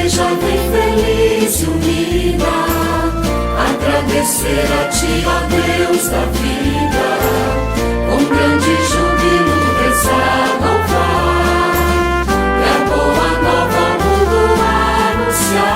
igreja vem feliz e unida, agradecer a ti, ó Deus da vida, com grande júbilo rezar, louvar, e a boa nova ao mundo anunciar.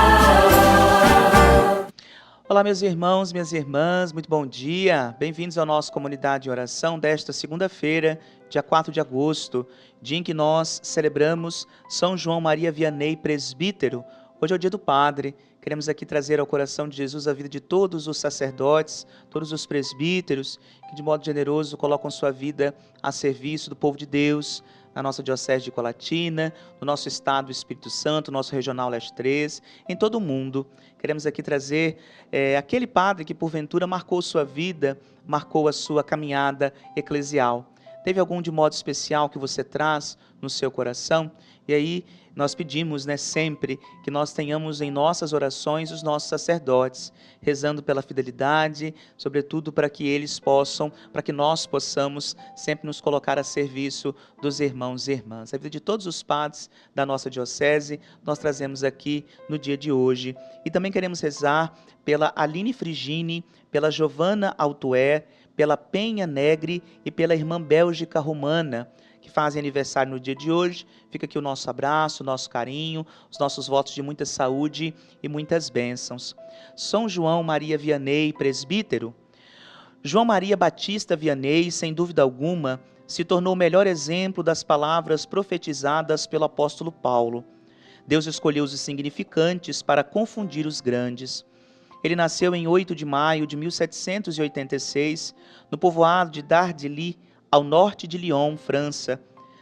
Olá, meus irmãos, minhas irmãs, muito bom dia. Bem-vindos à nossa comunidade de oração desta segunda-feira, dia 4 de agosto, dia em que nós celebramos São João Maria Vianney, presbítero. Hoje é o dia do Padre. Queremos aqui trazer ao coração de Jesus a vida de todos os sacerdotes, todos os presbíteros, que de modo generoso colocam sua vida a serviço do povo de Deus, na nossa Diocese de Colatina, no nosso Estado do Espírito Santo, nosso Regional Leste 3, em todo o mundo. Queremos aqui trazer aquele padre que porventura marcou sua vida, marcou a sua caminhada eclesial. Teve algum de modo especial que você traz no seu coração? E aí nós pedimos, sempre que nós tenhamos em nossas orações os nossos sacerdotes, rezando pela fidelidade, sobretudo para que eles possam, para que nós possamos sempre nos colocar a serviço dos irmãos e irmãs. A vida de todos os padres da nossa diocese, nós trazemos aqui no dia de hoje. E também queremos rezar pela Aline Frigini, pela Giovanna Altué, pela Penha Negre e pela irmã Bélgica Romana, que fazem aniversário no dia de hoje. Fica aqui o nosso abraço, o nosso carinho, os nossos votos de muita saúde e muitas bênçãos. São João Maria Vianney, presbítero. João Maria Batista Vianney, sem dúvida alguma, se tornou o melhor exemplo das palavras profetizadas pelo apóstolo Paulo. Deus escolheu os insignificantes para confundir os grandes. Ele nasceu em 8 de maio de 1786, no povoado de Dardilly, ao norte de Lyon, França.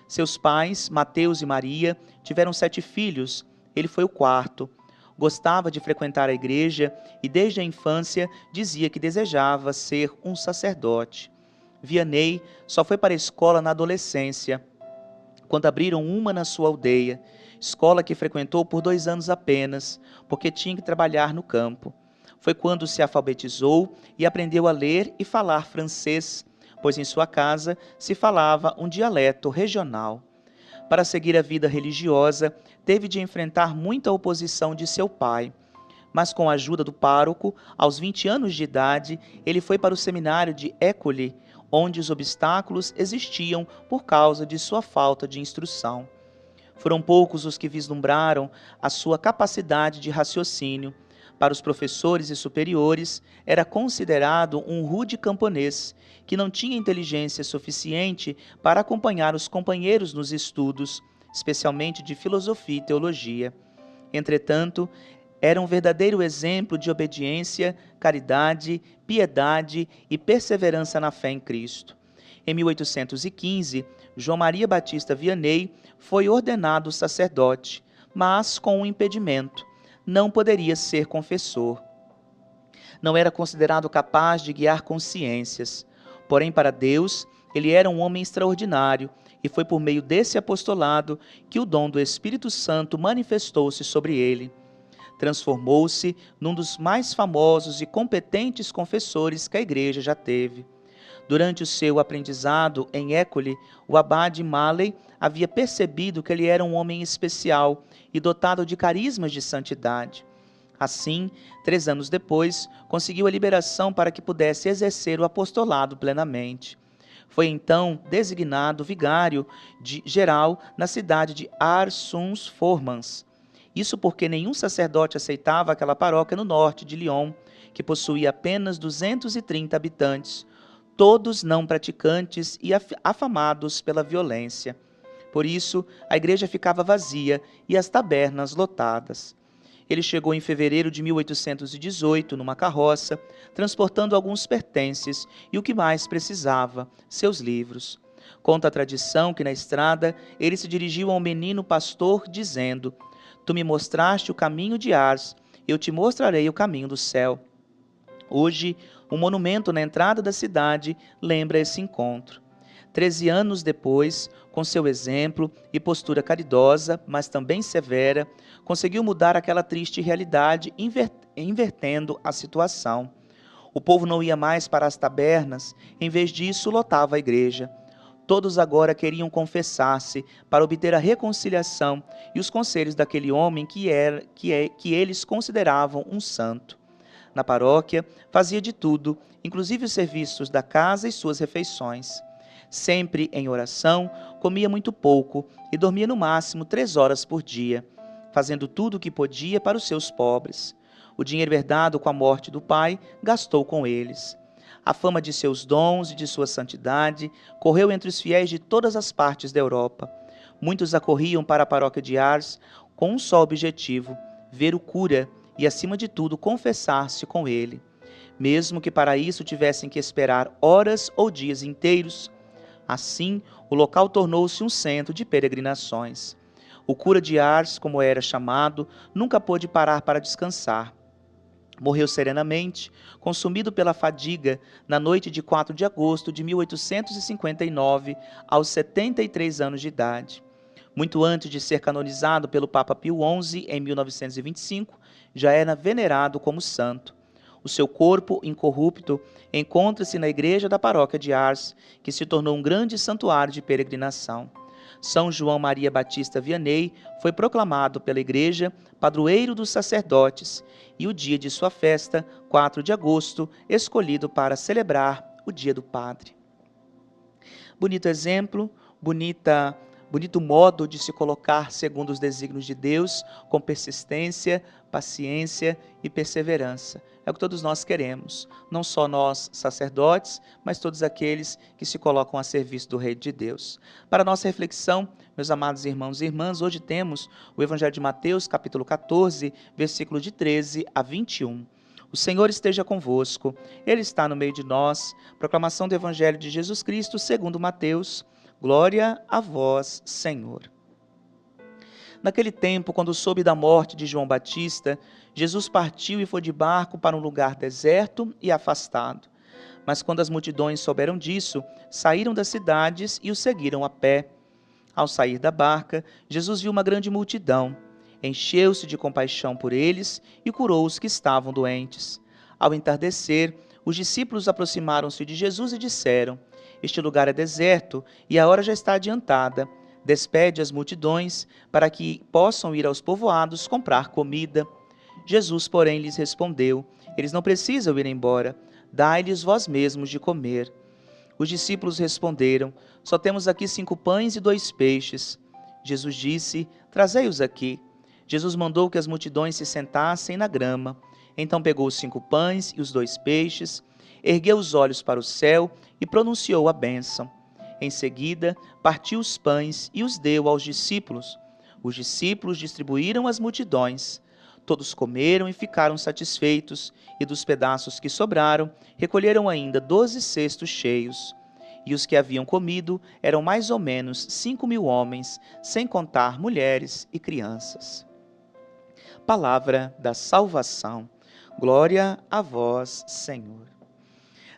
Seus pais, Mateus e Maria, tiveram 7 filhos. Ele foi o quarto. Gostava de frequentar a igreja e desde a infância dizia que desejava ser um sacerdote. Vianney só foi para a escola na adolescência, quando abriram uma na sua aldeia, escola que frequentou por 2 anos apenas, porque tinha que trabalhar no campo. Foi quando se alfabetizou e aprendeu a ler e falar francês, pois em sua casa se falava um dialeto regional. Para seguir a vida religiosa, teve de enfrentar muita oposição de seu pai, mas com a ajuda do pároco, aos 20 anos de idade, ele foi para o seminário de École, onde os obstáculos existiam por causa de sua falta de instrução. Foram poucos os que vislumbraram a sua capacidade de raciocínio. Para os professores e superiores, era considerado um rude camponês, que não tinha inteligência suficiente para acompanhar os companheiros nos estudos, especialmente de filosofia e teologia. Entretanto, era um verdadeiro exemplo de obediência, caridade, piedade e perseverança na fé em Cristo. Em 1815, João Maria Batista Vianney foi ordenado sacerdote, mas com um impedimento: não poderia ser confessor. Não era considerado capaz de guiar consciências. Porém, para Deus, ele era um homem extraordinário, e foi por meio desse apostolado que o dom do Espírito Santo manifestou-se sobre ele. Transformou-se num dos mais famosos e competentes confessores que a Igreja já teve. Durante o seu aprendizado em École, o abade Maley havia percebido que ele era um homem especial e dotado de carismas de santidade. Assim, 3 anos depois, conseguiu a liberação para que pudesse exercer o apostolado plenamente. Foi então designado vigário geral na cidade de Ars-sous-Formans. Isso porque nenhum sacerdote aceitava aquela paróquia no norte de Lyon, que possuía apenas 230 habitantes, todos não praticantes e afamados pela violência. Por isso, a igreja ficava vazia e as tabernas lotadas. Ele chegou em fevereiro de 1818 numa carroça, transportando alguns pertences e o que mais precisava, seus livros. Conta a tradição que na estrada ele se dirigiu a um menino pastor, dizendo: Tu me mostraste o caminho de Ars, eu te mostrarei o caminho do céu. Hoje, um monumento na entrada da cidade lembra esse encontro. 13 anos depois, com seu exemplo e postura caridosa, mas também severa, conseguiu mudar aquela triste realidade, invertendo a situação. O povo não ia mais para as tabernas, em vez disso lotava a igreja. Todos agora queriam confessar-se para obter a reconciliação e os conselhos daquele homem que eles consideravam um santo. Na paróquia, fazia de tudo, inclusive os serviços da casa e suas refeições. Sempre em oração, comia muito pouco e dormia no máximo 3 horas por dia, fazendo tudo o que podia para os seus pobres. O dinheiro herdado com a morte do pai, gastou com eles. A fama de seus dons e de sua santidade correu entre os fiéis de todas as partes da Europa. Muitos acorriam para a paróquia de Ars com um só objetivo: ver o cura e, acima de tudo, confessar-se com ele, mesmo que para isso tivessem que esperar horas ou dias inteiros. Assim, o local tornou-se um centro de peregrinações. O cura de Ars, como era chamado, nunca pôde parar para descansar. Morreu serenamente, consumido pela fadiga, na noite de 4 de agosto de 1859, aos 73 anos de idade. Muito antes de ser canonizado pelo Papa Pio XI, em 1925, já era venerado como santo. O seu corpo incorrupto encontra-se na igreja da paróquia de Ars, que se tornou um grande santuário de peregrinação. São João Maria Batista Vianney foi proclamado pela igreja padroeiro dos sacerdotes e o dia de sua festa, 4 de agosto, escolhido para celebrar o dia do Padre. Bonito exemplo, bonito modo de se colocar segundo os desígnios de Deus, com persistência, paciência e perseverança. É o que todos nós queremos, não só nós sacerdotes, mas todos aqueles que se colocam a serviço do Reino de Deus. Para a nossa reflexão, meus amados irmãos e irmãs, hoje temos o Evangelho de Mateus, capítulo 14, versículo de 13 a 21. O Senhor esteja convosco, Ele está no meio de nós. Proclamação do Evangelho de Jesus Cristo segundo Mateus. Glória a vós, Senhor. Naquele tempo, quando soube da morte de João Batista, Jesus partiu e foi de barco para um lugar deserto e afastado. Mas quando as multidões souberam disso, saíram das cidades e o seguiram a pé. Ao sair da barca, Jesus viu uma grande multidão. Encheu-se de compaixão por eles e curou os que estavam doentes. Ao entardecer, os discípulos aproximaram-se de Jesus e disseram: Este lugar é deserto e a hora já está adiantada. Despede as multidões para que possam ir aos povoados comprar comida. Jesus, porém, lhes respondeu: Eles não precisam ir embora. Dai-lhes vós mesmos de comer. Os discípulos responderam: Só temos aqui 5 pães e 2 peixes. Jesus disse: Trazei-os aqui. Jesus mandou que as multidões se sentassem na grama. Então pegou os 5 pães e os 2 peixes, ergueu os olhos para o céu e pronunciou a bênção. Em seguida, partiu os pães e os deu aos discípulos. Os discípulos distribuíram às multidões. Todos comeram e ficaram satisfeitos, e dos pedaços que sobraram, recolheram ainda 12 cestos cheios. E os que haviam comido eram mais ou menos 5.000 homens, sem contar mulheres e crianças. Palavra da salvação. Glória a vós, Senhor.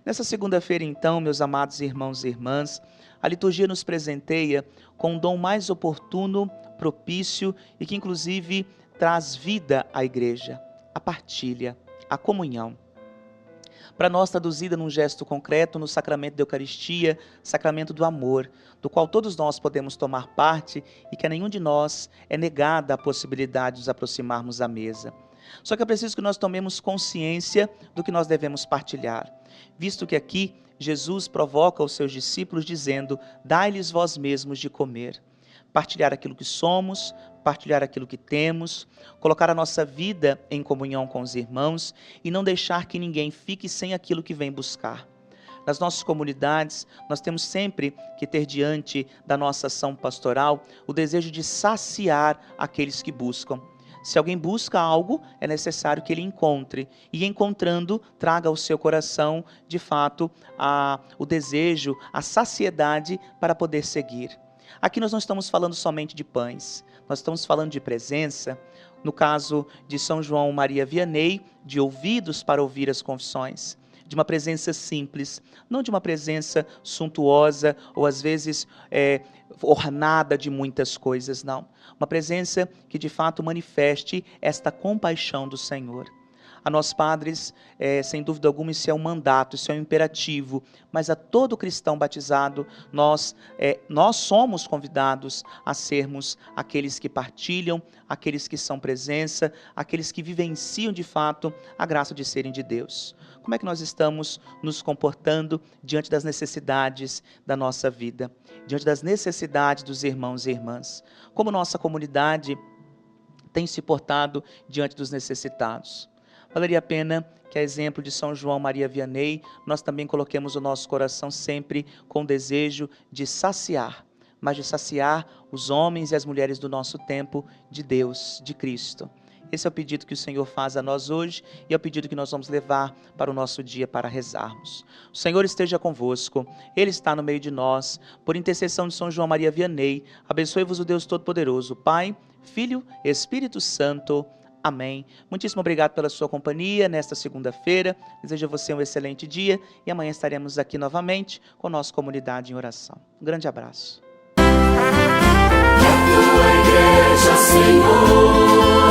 Nessa segunda-feira, então, meus amados irmãos e irmãs, a liturgia nos presenteia com um dom mais oportuno, propício e que, inclusive, traz vida à igreja, a partilha, a comunhão. Para nós, traduzida num gesto concreto no sacramento da Eucaristia, sacramento do amor, do qual todos nós podemos tomar parte e que a nenhum de nós é negada a possibilidade de nos aproximarmos à mesa. Só que é preciso que nós tomemos consciência do que nós devemos partilhar, visto que aqui Jesus provoca os seus discípulos dizendo: dai-lhes vós mesmos de comer. Partilhar aquilo que somos, partilhar aquilo que temos, colocar a nossa vida em comunhão com os irmãos e não deixar que ninguém fique sem aquilo que vem buscar. Nas nossas comunidades, nós temos sempre que ter diante da nossa ação pastoral o desejo de saciar aqueles que buscam. Se alguém busca algo, é necessário que ele encontre. E encontrando, traga ao seu coração, de fato, o desejo, a saciedade para poder seguir. Aqui nós não estamos falando somente de pães. Nós estamos falando de presença. No caso de São João Maria Vianney, de ouvidos para ouvir as confissões. De uma presença simples, não de uma presença suntuosa ou às vezes ornada de muitas coisas, não. Uma presença que de fato manifeste esta compaixão do Senhor. A nós padres, sem dúvida alguma, isso é um mandato, isso é um imperativo, mas a todo cristão batizado, nós somos convidados a sermos aqueles que partilham, aqueles que são presença, aqueles que vivenciam de fato a graça de serem de Deus. Como é que nós estamos nos comportando diante das necessidades da nossa vida, diante das necessidades dos irmãos e irmãs? Como nossa comunidade tem se portado diante dos necessitados? Valeria a pena que, a exemplo de São João Maria Vianney, nós também coloquemos o nosso coração sempre com o desejo de saciar, mas de saciar os homens e as mulheres do nosso tempo de Deus, de Cristo. Esse é o pedido que o Senhor faz a nós hoje e é o pedido que nós vamos levar para o nosso dia para rezarmos. O Senhor esteja convosco, Ele está no meio de nós. Por intercessão de São João Maria Vianney, abençoe-vos o Deus Todo-Poderoso, Pai, Filho e Espírito Santo. Amém. Muitíssimo obrigado pela sua companhia nesta segunda-feira. Desejo a você um excelente dia e amanhã estaremos aqui novamente com a nossa comunidade em oração. Um grande abraço. Tua igreja, Senhor.